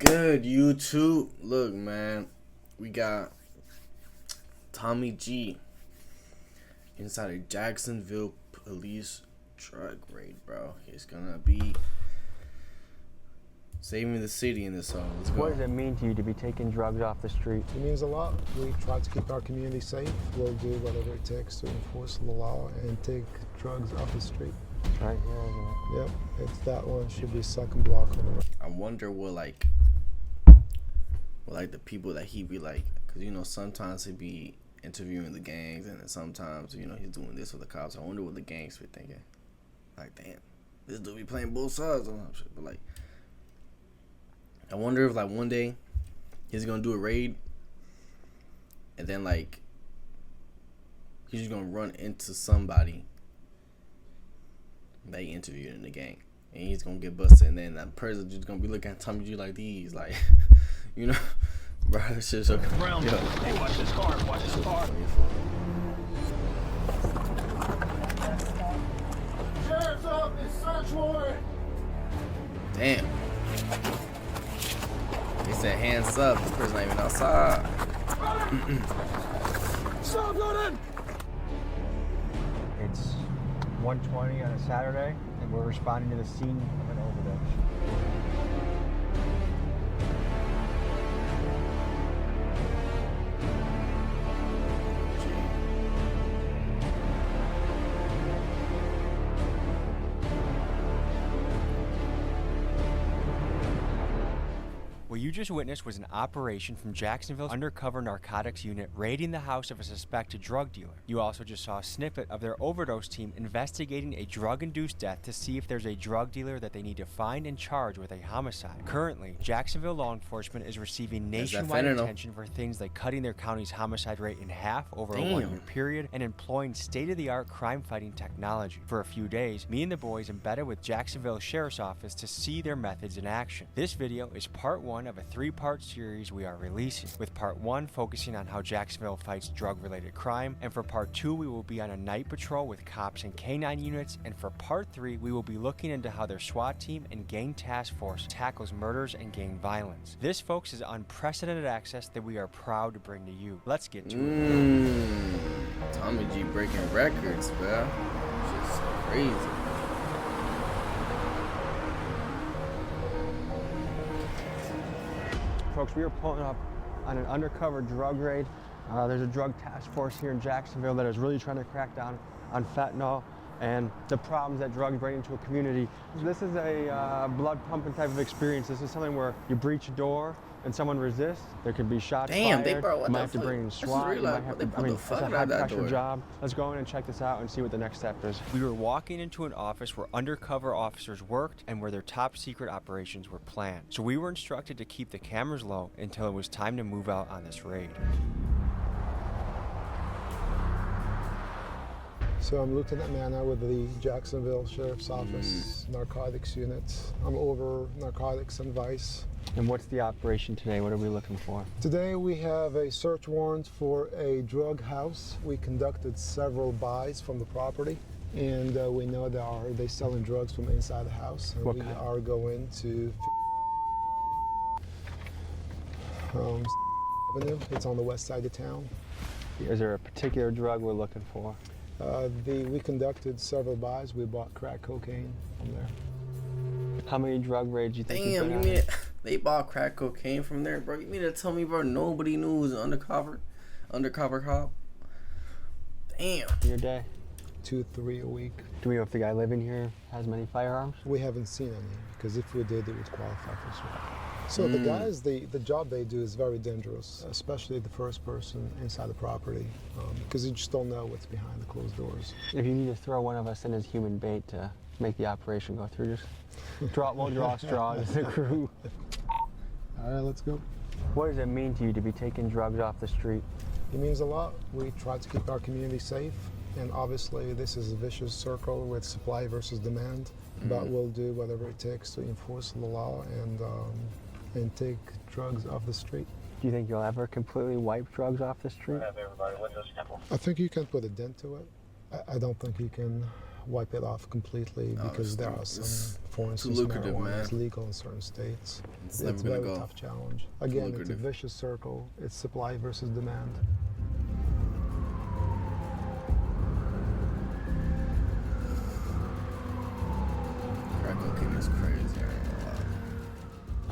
good, YouTube? Look, man, we got Tommy G inside a Jacksonville police drug raid, bro. He's gonna be saving the city in this song. Let's go. What does it mean to you to be taking drugs off the street? It means a lot. We try to keep our community safe. We'll do whatever it takes to enforce the law and take drugs off the street. It's right here, isn't it? Yep, it's that one. Should be second block on the right. I wonder what the people that he be like, because you know sometimes he be interviewing the gangs, and then sometimes he's doing this with the cops. I wonder what the gangs be thinking. Like, damn, this dude be playing both sides on that shit. But like, I wonder if one day he's gonna do a raid, and then he's just gonna run into somebody that he interviewed in the gang, and he's gonna get busted, and then that person just gonna be looking at Tommy G like these, bro. That shit's so. Hey, watch this car. Watch this car. Sheriff's office, search warrant. Damn. They said hands up. This person not even outside. Stop running! It's 1:20 on a Saturday, and we're responding to the scene of an overdose. What you just witnessed was an operation from Jacksonville's undercover narcotics unit raiding the house of a suspected drug dealer. You also just saw a snippet of their overdose team investigating a drug-induced death to see if there's a drug dealer that they need to find and charge with a homicide. Currently, Jacksonville law enforcement is receiving nationwide attention for things like cutting their county's homicide rate in half over a 1-year period and employing state-of-the-art crime-fighting technology. For a few days, me and the boys embedded with Jacksonville Sheriff's Office to see their methods in action. This video is part 1 of a 3-part series we are releasing, with part 1 focusing on how Jacksonville fights drug-related crime, and for part 2 we will be on a night patrol with cops and K9 units, and for part 3 we will be looking into how their SWAT team and gang task force tackles murders and gang violence. This, folks, is unprecedented access that we are proud to bring to you. Let's get to it. Tommy G breaking records, man. Just crazy. Folks, we are pulling up on an undercover drug raid. There's a drug task force here in Jacksonville that is really trying to crack down on fentanyl and the problems that drugs bring into a community. This is a blood pumping type of experience. This is something where you breach a door and someone resists. There could be shots fired. What you might have to bring in SWAT. You might have to, it's a high pressure job. Let's go in and check this out and see what the next step is. We were walking into an office where undercover officers worked and where their top secret operations were planned. So we were instructed to keep the cameras low until it was time to move out on this raid. So I'm Lieutenant Manna with the Jacksonville Sheriff's Office Narcotics Unit. I'm over narcotics and vice. And what's the operation today? What are we looking for? Today we have a search warrant for a drug house. We conducted several buys from the property, and we know they're selling drugs from inside the house. And we are going to Avenue. It's on the west side of town. Is there a particular drug we're looking for? We conducted several buys. We bought crack cocaine from there. How many drug raids do you think? Damn, you mean they bought crack cocaine from there, bro? You mean to tell me, bro, nobody knew it was an undercover cop? Damn. Your day? 2-3 a week. Do we know if the guy living here has many firearms? We haven't seen any, because if we did, it would qualify for SWAT. So the guys, the job they do is very dangerous, especially the first person inside the property, because you just don't know what's behind the closed doors. If you need to throw one of us in as human bait to make the operation go through, just we'll draw straws as a crew. All right, let's go. What does it mean to you to be taking drugs off the street? It means a lot. We try to keep our community safe, and obviously this is a vicious circle with supply versus demand, but we'll do whatever it takes to enforce the law and take drugs off the street. Do you think you'll ever completely wipe drugs off the street? I think you can put a dent to it. I don't think you can wipe it off completely because there are some For instance, lucrative, marijuana man. is legal in certain states. It's It's never a gonna very go. tough challenge. Again, it's a lucrative. vicious circle. It's supply versus demand. Crack cocaine is crazy.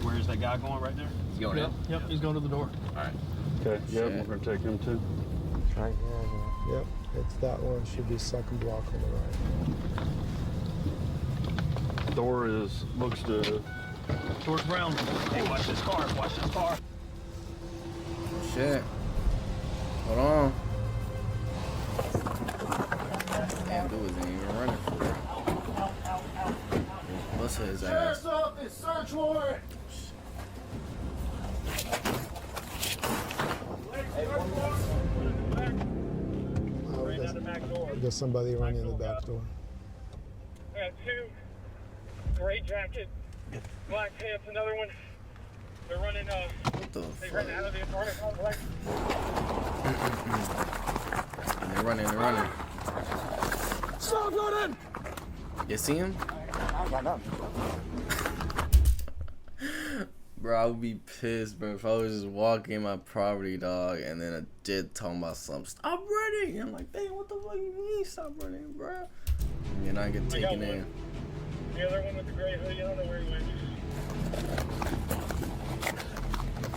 Where's that guy going right there? You going Yep, yep, he's going to the door. All right. Okay, yeah, Shit. we're gonna take him too. It's right here, isn't it? Yep, it's that one. Should be second block on the right. Door looks to. Towards Brown. Hey, watch this car, watch this car. Shit. Hold on. Damn, dude isn't even running for it. Bust his ass. Office, search warrant. There's somebody running in the back door. I got two, gray jacket, black pants, another one. They're running, What the they ran out fuck? of the apartment complex. They're running. Stop running! You see him? Bro, I would be pissed, bro, if I was just walking in my property, dog, and then a dude talking about something. Stop running! I'm like, dang, what the fuck you mean stop running, bro? And then I get taken in. The other one with the gray hoodie, I don't know where he went.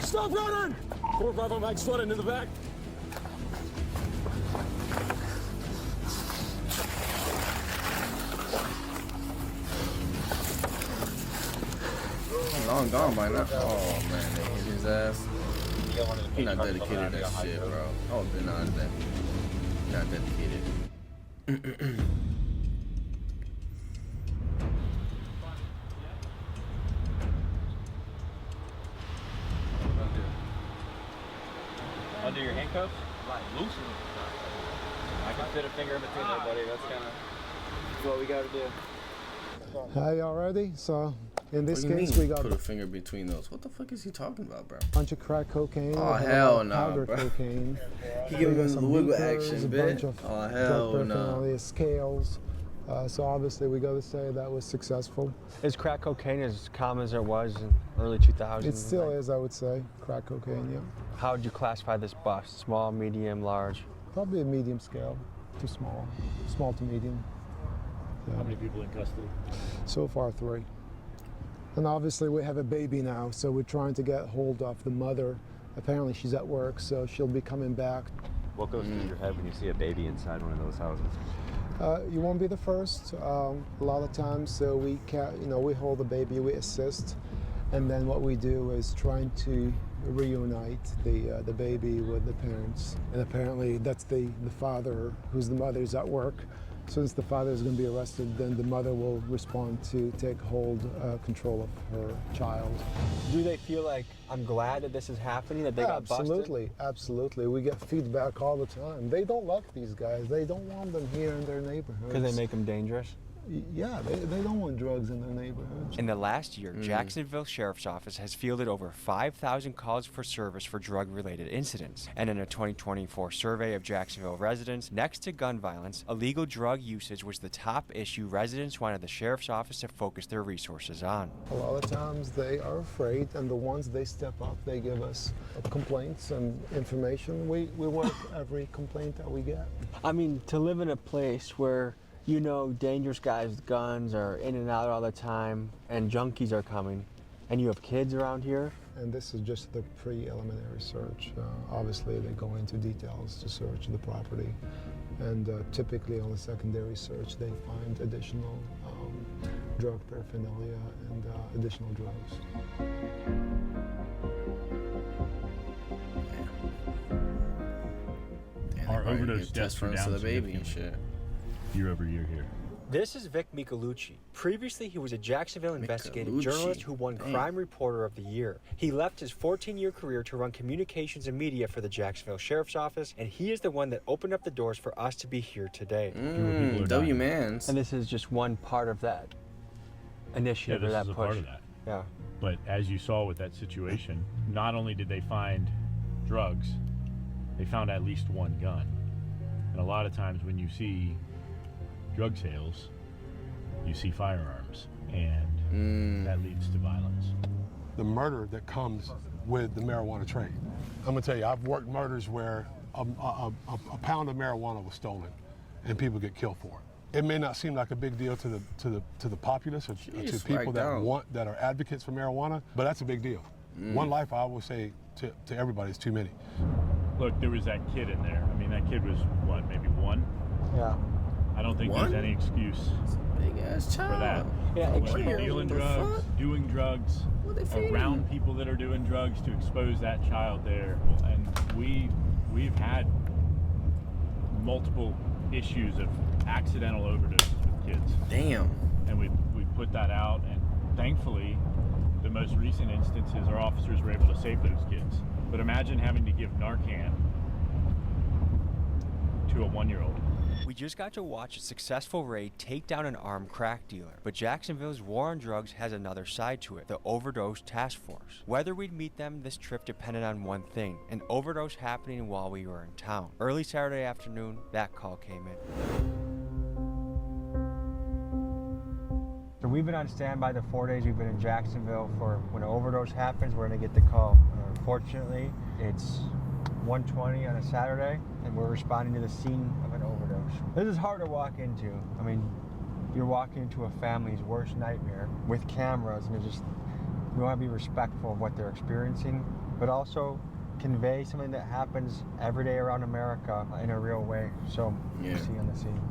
Stop running! 4-5 Mike's flooding in the back. Long gone by now. Oh man, they hit his ass. He not dedicated to that shit, bro. Oh, they're not that. Not dedicated. Under your handcuffs? Loosen them. I can fit a finger in between there, buddy. That's kind of what we got to do. Hi, y'all ready? So, in this What do you case, mean, we got put a a finger between those. What the fuck is he talking about, bro? bunch of crack cocaine. Oh, we have a hell lot of nah, powder bro. cocaine. He We giving got him the some wiggle beakers, action, a bitch. bunch of Oh, drug hell no. paraphernalia, scales. So obviously, we got to say that was successful. Is crack cocaine as common as it was in early 2000s? It still is, I would say, crack cocaine. Yeah, How would you classify this bust? Small, medium, large? probably a medium scale to small, small to medium. Yeah. How many people in custody? So far, 3. And obviously, we have a baby now, so we're trying to get hold of the mother. Apparently, she's at work, so she'll be coming back. What goes through your head when you see a baby inside one of those houses? You won't be the first. A lot of times, so we we hold the baby, we assist, and then what we do is trying to reunite the baby with the parents. And apparently, that's the father, who's the mother, is at work. Since the father is going to be arrested, then the mother will respond to take control of her child. Do they feel like, I'm glad that this is happening, that they got busted? Absolutely. We get feedback all the time. They don't like these guys. They don't want them here in their neighborhoods. Because they make them dangerous? Yeah, they don't want drugs in their neighborhoods. In the last year, Jacksonville Sheriff's Office has fielded over 5,000 calls for service for drug-related incidents. And in a 2024 survey of Jacksonville residents, next to gun violence, illegal drug usage was the top issue residents wanted the Sheriff's Office to focus their resources on. A lot of times they are afraid, and the ones they step up, they give us complaints and information. We work every complaint that we get. I mean, to live in a place where dangerous guys with guns are in and out all the time, and junkies are coming, and you have kids around here. And this is just the preliminary search. Obviously, they go into details to search the property. And typically on the secondary search, they find additional drug paraphernalia and additional drugs. Damn, Our they probably overdose give deaths test are runs to down the baby and shit. Year-over-year here. This is Vic Michelucci. Previously, he was a Jacksonville investigative Michelucci. journalist who won Dang. Crime Reporter of the Year. He left his 14-year career to run communications and media for the Jacksonville Sheriff's Office, and he is the one that opened up the doors for us to be here today. people are W dying. Mans. And this is just one part of that Yeah, initiative, this or that is a push. part of that. Yeah. But as you saw with that situation, not only did they find drugs, they found at least one gun. And a lot of times when you see drug sales, you see firearms, and that leads to violence. The murder that comes with the marijuana trade. I'm gonna tell you, I've worked murders where a pound of marijuana was stolen and people get killed for it. It may not seem like a big deal to the populace or to people that are advocates for marijuana, but that's a big deal. One life, I always say to everybody, is too many. Look, there was that kid in there. I mean, that kid was, what, maybe 1? Yeah. I don't think there's any excuse Big ass child. for that. Yeah, When you're dealing drugs, doing drugs, around people that are doing drugs, to expose that child there. And we've had multiple issues of accidental overdoses with kids. Damn. And we put that out, and thankfully, the most recent instances, our officers were able to save those kids. But imagine having to give Narcan to a 1-year-old. We just got to watch a successful raid take down an armed crack dealer, but Jacksonville's war on drugs has another side to it, the overdose task force. Whether we'd meet them this trip depended on one thing, an overdose happening while we were in town. Early Saturday afternoon, that call came in. So we've been on standby the 4 days we've been in Jacksonville for when an overdose happens, we're gonna get the call. Unfortunately, it's 1:20 on a Saturday, and we're responding to the scene of an overdose. This is hard to walk into. I mean, you're walking into a family's worst nightmare with cameras, and we want to be respectful of what they're experiencing, but also convey something that happens every day around America in a real way. So, we'll see you on the scene.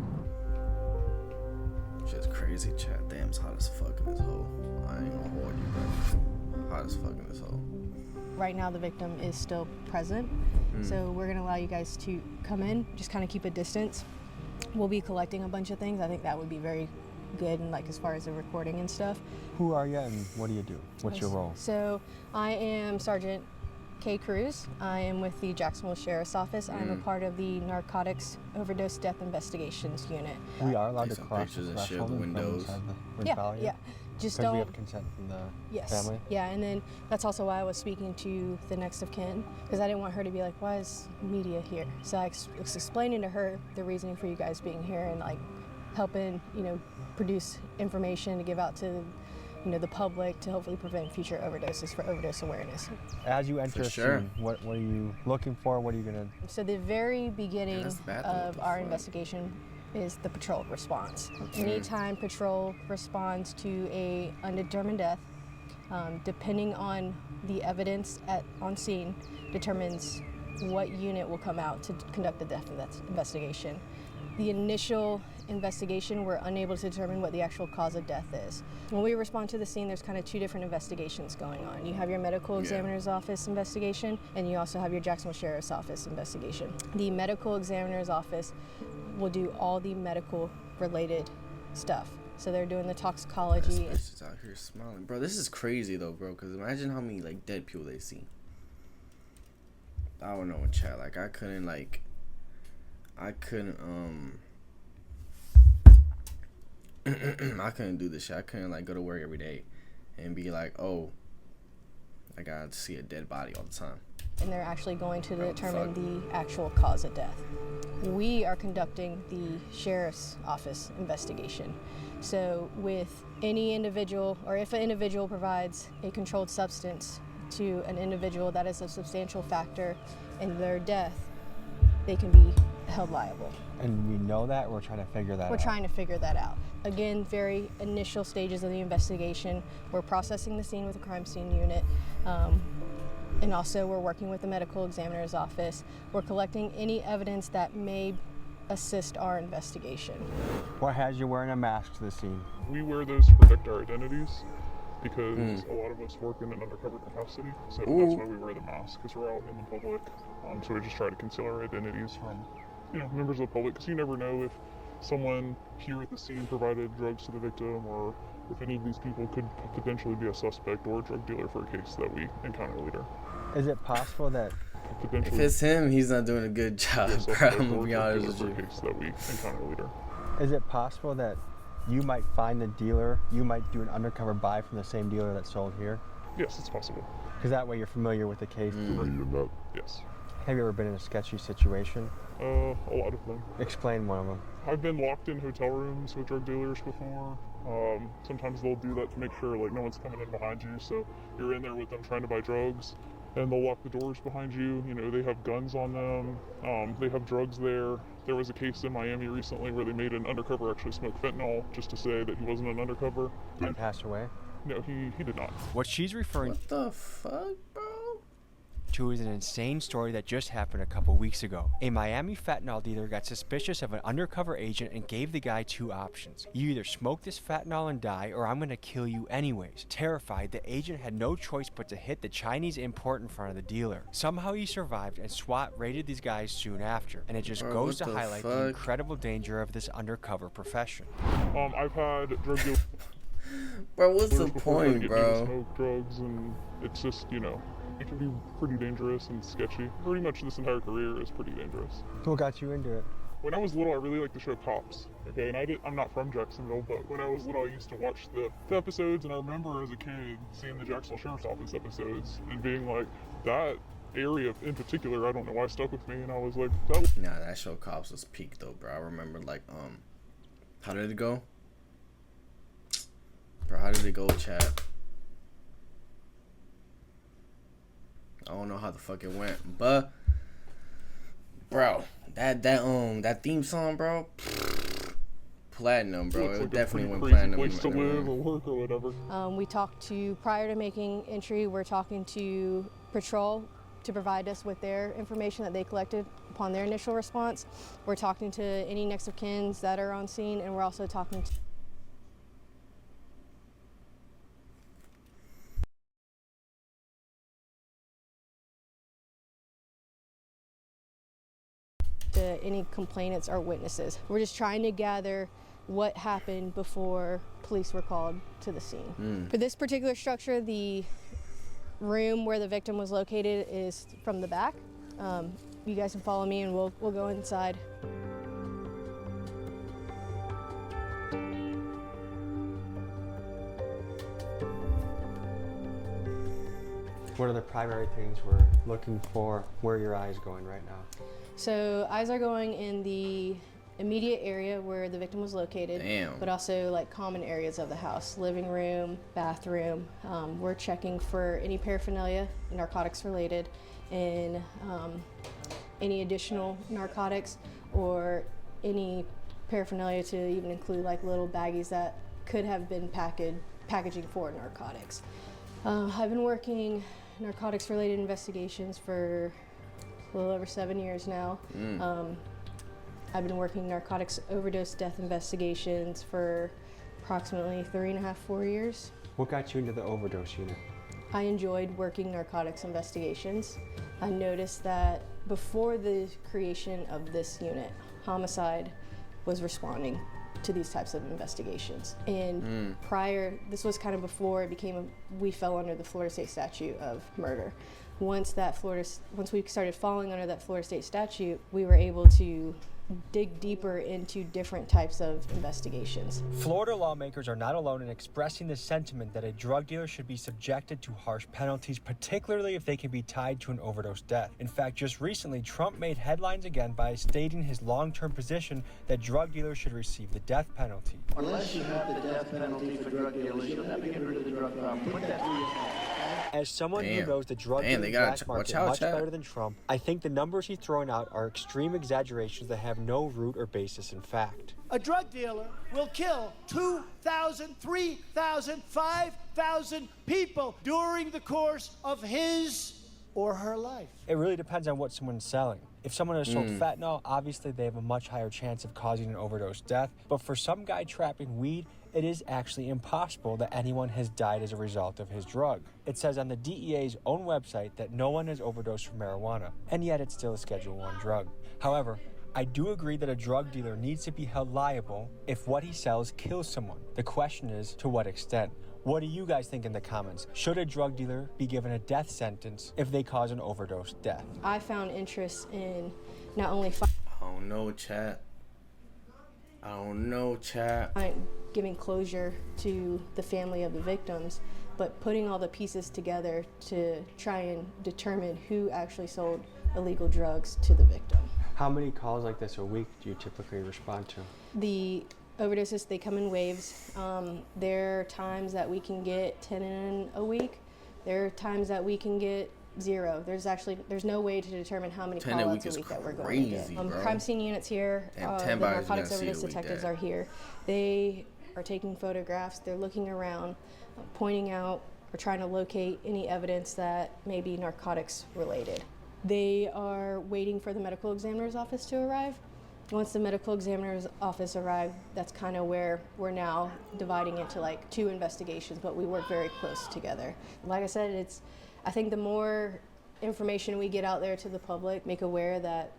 Just crazy, chat. Damn, it's hot as fuck in this hole. I ain't gonna hold you, but hot as fuck in this hole. Right now the victim is still present, so we're gonna allow you guys to come in, just kind of keep a distance. We'll be collecting a bunch of things. I think that would be very good, and like as far as the recording and stuff. Who are you and what do you do? What's your role? So I am Sergeant Kay Cruz. I am with the Jacksonville Sheriff's Office. I'm a part of the Narcotics Overdose Death Investigations Unit. We are allowed to some cross pictures the and share threshold the when windows. Yeah. Just because don't. we have consent from the family. Yeah, and then that's also why I was speaking to the next of kin, because I didn't want her to be like, why is media here? So I was explaining to her the reasoning for you guys being here and like helping, produce information to give out to, the public to hopefully prevent future overdoses for overdose awareness. As you enter a scene, what are you looking for? What are you gonna? So the very beginning of our investigation is the patrol response. Anytime patrol responds to a undetermined death, depending on the evidence on scene, determines what unit will come out to conduct the death investigation. The initial investigation, we're unable to determine what the actual cause of death is. When we respond to the scene, there's kind of 2 different investigations going on. You have your medical examiner's office investigation, and you also have your Jacksonville Sheriff's Office investigation. The medical examiner's office will do all the medical related stuff. So they're doing the toxicology. Bitches out here smiling, bro. This is crazy though, bro. Cause imagine how many like dead people they see. I don't know in chat. Like I couldn't I couldn't do this shit. I couldn't like go to work every day and be like, oh, I gotta see a dead body all the time. And they're actually going to determine the actual cause of death. We are conducting the Sheriff's Office investigation. So with any individual, or if an individual provides a controlled substance to an individual that is a substantial factor in their death, they can be held liable. And we know that, we're trying to figure that out. We're trying to figure that out. Again, very initial stages of the investigation. We're processing the scene with the crime scene unit. And also we're working with the medical examiner's office. We're collecting any evidence that may assist our investigation. What has you wearing a mask to the scene? We wear those to protect our identities because a lot of us work in an undercover capacity. So that's why we wear the mask, because we're out in the public. So we just try to conceal our identities from members of the public, because you never know if someone here at the scene provided drugs to the victim, or if any of these people could potentially be a suspect or a drug dealer for a case that we encounter later. Is it possible that if it's him, he's not doing a good job, bro? I'm gonna be honest with you. Case that we encounter later. Is it possible that you might find the dealer, you might do an undercover buy from the same dealer that sold here? Yes, it's possible. Because that way you're familiar with the case. Yes. Have you ever been in a sketchy situation? A lot of them. Explain one of them. I've been locked in hotel rooms with drug dealers before. Sometimes they'll do that to make sure like no one's coming in behind you, so you're in there with them trying to buy drugs, and they'll lock the doors behind you. You know, they have guns on them, they have drugs there. There was a case in Miami recently where they made an undercover actually smoke fentanyl just to say that he wasn't an undercover. Did he pass away? No, he did not. What she's referring What the fuck, bro? to is an insane story that just happened a couple weeks ago. A Miami fentanyl dealer got suspicious of an undercover agent and gave the guy two options. You either smoke this fentanyl and die, or I'm gonna kill you anyways. Terrified, the agent had no choice but to hit the Chinese import in front of the dealer. Somehow he survived, and SWAT raided these guys soon after. And it just goes to highlight the incredible danger of this undercover profession. I've had drug dealers. Bro, what's the point, bro? Smoke drugs, and it's just, you know, it can be pretty dangerous and sketchy. Pretty much this entire career is pretty dangerous. What got you into it? When I was little, I really liked the show Cops. Okay, and I'm not from Jacksonville, but when I was little, I used to watch the episodes, and I remember as a kid seeing the Jacksonville Sheriff's Office episodes and being like, that area in particular, I don't know why, stuck with me, and I was like, that was... Nah, that show Cops was peak though, bro. I remember like, how did it go? Bro, how did it go, chat? I don't know how the fuck it went, but bro, that theme song, bro, platinum, bro. It's it like definitely went crazy platinum. Place to live or work or whatever. We talked to, prior to making entry, we're talking to patrol to provide us with their information that they collected upon their initial response. We're talking to any next of kins that are on scene, and we're also talking to any complainants or witnesses. We're just trying to gather what happened before police were called to the scene. For this particular structure, the room where the victim was located is from the back. You guys can follow me and we'll go inside. What are the primary things we're looking for? Where are your eyes going right now? So eyes are going in the immediate area where the victim was located, but also like common areas of the house, living room, bathroom. We're checking for any paraphernalia, narcotics related, and any additional narcotics or any paraphernalia to even include like little baggies that could have been packaging for narcotics. I've been working narcotics related investigations for a little over 7 years now. I've been working narcotics overdose death investigations for approximately 3.5, 4 years. What got you into the overdose unit? I enjoyed working narcotics investigations. I noticed that before the creation of this unit, homicide was responding to these types of investigations. And prior, this was kind of before it became we fell under the Florida State statute of murder. Once we started falling under that Florida State statute, we were able to dig deeper into different types of investigations. Florida lawmakers are not alone in expressing the sentiment that a drug dealer should be subjected to harsh penalties, particularly if they can be tied to an overdose death. In fact, just recently, Trump made headlines again by stating his long-term position that drug dealers should receive the death penalty. Unless you have the death penalty for drug dealers, you'll never get rid of the drug problem. Put that through your head. As someone who knows the drug dealing black market much better than Trump, I think the numbers he's throwing out are extreme exaggerations that have no root or basis in fact. A drug dealer will kill 2,000, 3,000, 5,000 people during the course of his or her life. It really depends on what someone's selling. If someone has sold fentanyl, obviously they have a much higher chance of causing an overdose death. But for some guy trapping weed, it is actually impossible that anyone has died as a result of his drug. It says on the DEA's own website that no one has overdosed from marijuana, and yet it's still a Schedule I drug. However, I do agree that a drug dealer needs to be held liable if what he sells kills someone. The question is, to what extent? What do you guys think in the comments? Should a drug dealer be given a death sentence if they cause an overdose death? I found interest in not only I don't know, chat. giving closure to the family of the victims, but putting all the pieces together to try and determine who actually sold illegal drugs to the victim. How many calls like this a week do you typically respond to? The overdoses, they come in waves. There are times that we can get 10 in a week. There are times that we can get 0. There's no way to determine how many call-outs a week that we're going to get. Crime scene units here, the narcotics overdose detectives are here. They are taking photographs, they're looking around, pointing out or trying to locate any evidence that may be narcotics related. They are waiting for the medical examiner's office to arrive. Once the medical examiner's office arrives, that's kind of where we're now dividing into like 2 investigations, but we work very close together. Like I said, I think the more information we get out there to the public, make aware that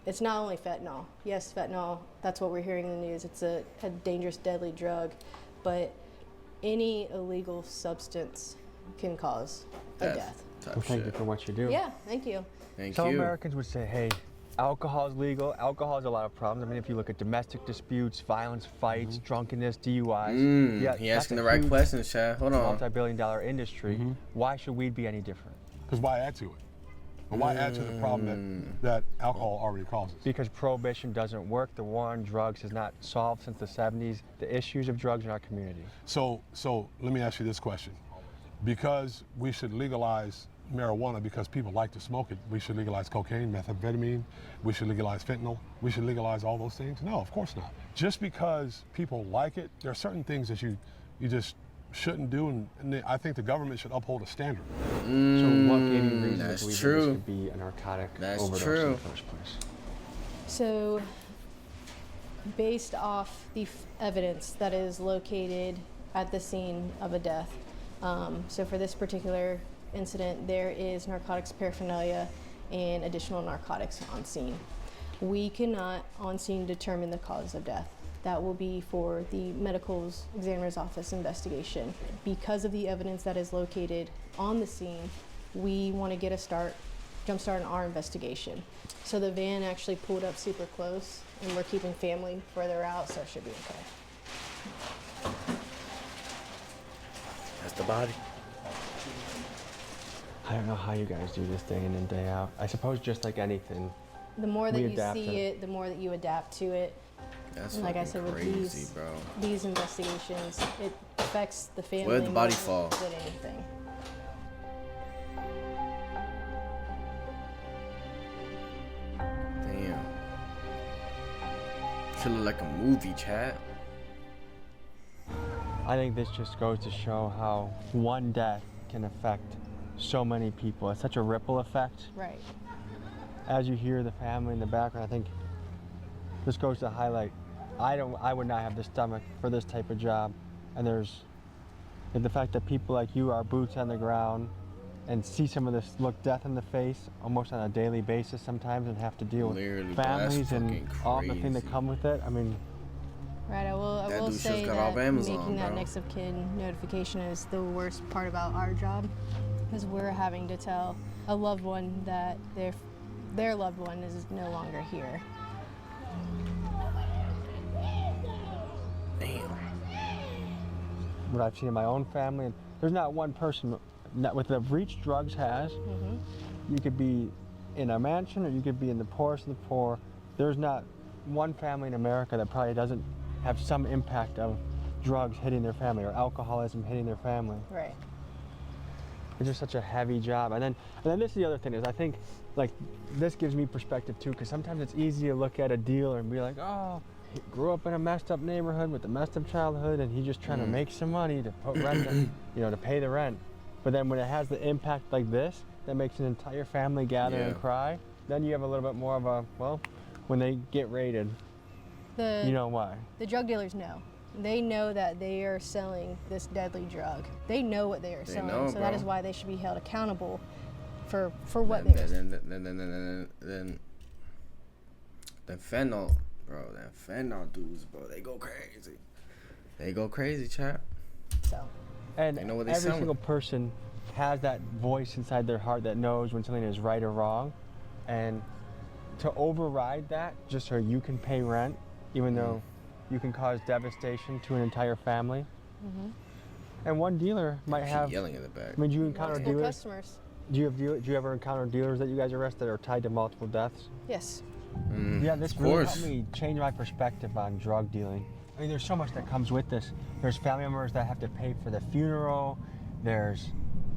it's not only fentanyl. Yes, fentanyl, that's what we're hearing in the news. It's a dangerous, deadly drug, but any illegal substance can cause a death. Well, thank you for what you do. Yeah, thank you. Some Americans would say, hey, alcohol is legal. Alcohol has a lot of problems. I mean, if you look at domestic disputes, violence, fights, drunkenness, DUIs. You're asking the right questions, Chad. Hold on. Multi-billion-dollar industry. Why should weed be any different? Because why add to it? Or why add to the problem that alcohol already causes? Because prohibition doesn't work. The war on drugs has not solved since the 70s the issues of drugs in our community. So let me ask you this question. Because we should legalize marijuana because people like to smoke it, we should legalize cocaine, methamphetamine, we should legalize fentanyl, we should legalize all those things? No, of course not. Just because people like it, there are certain things that you just shouldn't do, and I think the government should uphold a standard. So what gave you reason to believe that this true. could be a narcotic overdose in the first place? So based off the evidence that is located at the scene of a death, so for this particular incident, there is narcotics paraphernalia and additional narcotics on scene. We cannot on scene determine the cause of death. That will be for the medical examiner's office investigation. Because of the evidence that is located on the scene, we want to get a jump start on our investigation. So the van actually pulled up super close, and we're keeping family further out, so it should be okay. That's the body. I don't know how you guys do this day in and day out. I suppose just like anything, the more that you see it, the more that you adapt to it. That's and like I said, with these investigations, it affects the family. Where'd the body fall? Than anything. Damn. Should look like a movie, chat. I think this just goes to show how one death can affect so many people. It's such a ripple effect. Right. As you hear the family in the background, I think this goes to highlight I would not have the stomach for this type of job. And there's the fact that people like you are boots on the ground and see some of this look death in the face almost on a daily basis sometimes and have to deal with families and all the things that come with it. I mean, right, I will say that making that next of kin notification is the worst part about our job, because we're having to tell a loved one that their loved one is no longer here. Damn. What I've seen in my own family, and there's not one person with the reach drugs has. You could be in a mansion or you could be in the poorest of the poor. There's not one family in America that probably doesn't have some impact of drugs hitting their family or alcoholism hitting their family. Right. It's just such a heavy job. And then this is the other thing is I think like this gives me perspective too, because sometimes it's easy to look at a dealer and be like, oh, he grew up in a messed up neighborhood with a messed up childhood and he's just trying to make some money to put rent, to pay the rent. But then when it has the impact like this, that makes an entire family gather and cry, then you have a little bit more of a, well, when they get raided, you know why. The drug dealers know. They know that they are selling this deadly drug. They know what they are selling, so that is why they should be held accountable for what they are selling. Then fentanyl, bro, fentanyl dudes, bro, they go crazy. They go crazy, chap. So. And every single person has that voice inside their heart that knows when something is right or wrong. And to override that just so you can pay rent, even though you can cause devastation to an entire family. And one dealer might have yelling in the back. I mean, do you encounter dealers? Customers. Do you ever encounter dealers that you guys arrest that are tied to multiple deaths? Yes. Yeah, this really helped me change my perspective on drug dealing. I mean, there's so much that comes with this. There's family members that have to pay for the funeral. There's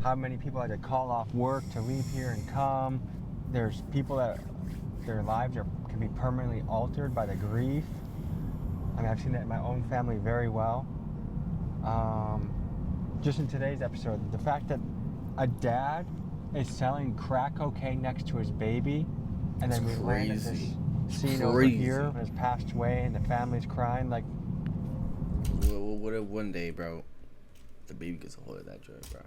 how many people had to call off work to leave here and come. There's people that their lives can be permanently altered by the grief. I mean, I've seen that in my own family very well. Just in today's episode, the fact that a dad is selling crack cocaine next to his baby, and then we land at this scene over here and has passed away and the family's crying. Like, what if one day, bro, the baby gets a hold of that drug, bro?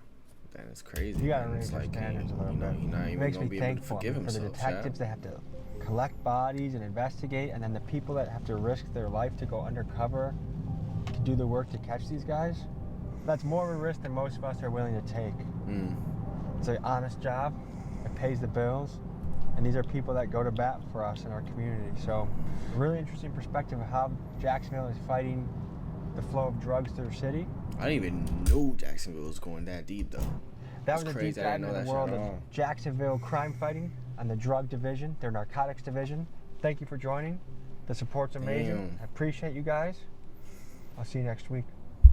Then it's crazy. You gotta raise your standards a little bit. You're not even gonna be able to forgive for the detectives that have to collect bodies and investigate, and then the people that have to risk their life to go undercover to do the work to catch these guys. That's more of a risk than most of us are willing to take. It's an honest job. It pays the bills. And these are people that go to bat for us in our community. So, a really interesting perspective of how Jacksonville is fighting the flow of drugs through the city. I didn't even know Jacksonville was going that deep, though. That was a deep dive into the world of Jacksonville crime fighting and the drug division, their narcotics division. Thank you for joining. The support's amazing. I appreciate you guys. I'll see you next week.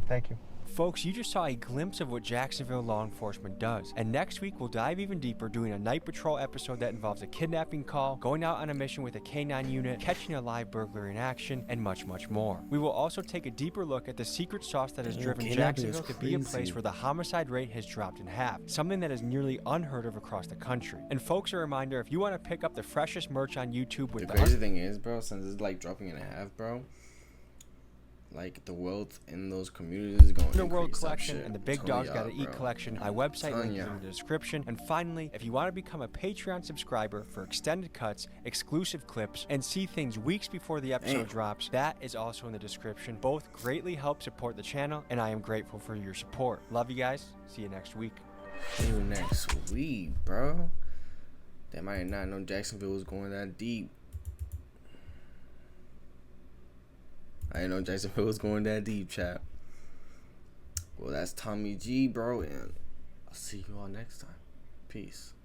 Thank you. Folks, you just saw a glimpse of what Jacksonville law enforcement does. And next week, we'll dive even deeper, doing a night patrol episode that involves a kidnapping call, going out on a mission with a K-9 unit, catching a live burglar in action, and much, much more. We will also take a deeper look at the secret sauce that has driven Jacksonville to be a place where the homicide rate has dropped in half, something that is nearly unheard of across the country. And folks, a reminder, if you want to pick up the freshest merch on YouTube with the crazy thing is, bro, since it's like dropping in half, bro, like the wealth in those communities is going to the World Collection and the Big Dogs Gotta Eat collection. My website link is in the description. And finally, if you want to become a Patreon subscriber for extended cuts, exclusive clips, and see things weeks before the episode drops, that is also in the description. Both greatly help support the channel, and I am grateful for your support. Love you guys. See you next week. See you next week, bro. They might not know Jacksonville was going that deep. I didn't know Jacksonville was going that deep, chat. Well, that's Tommy G, bro, and I'll see you all next time. Peace.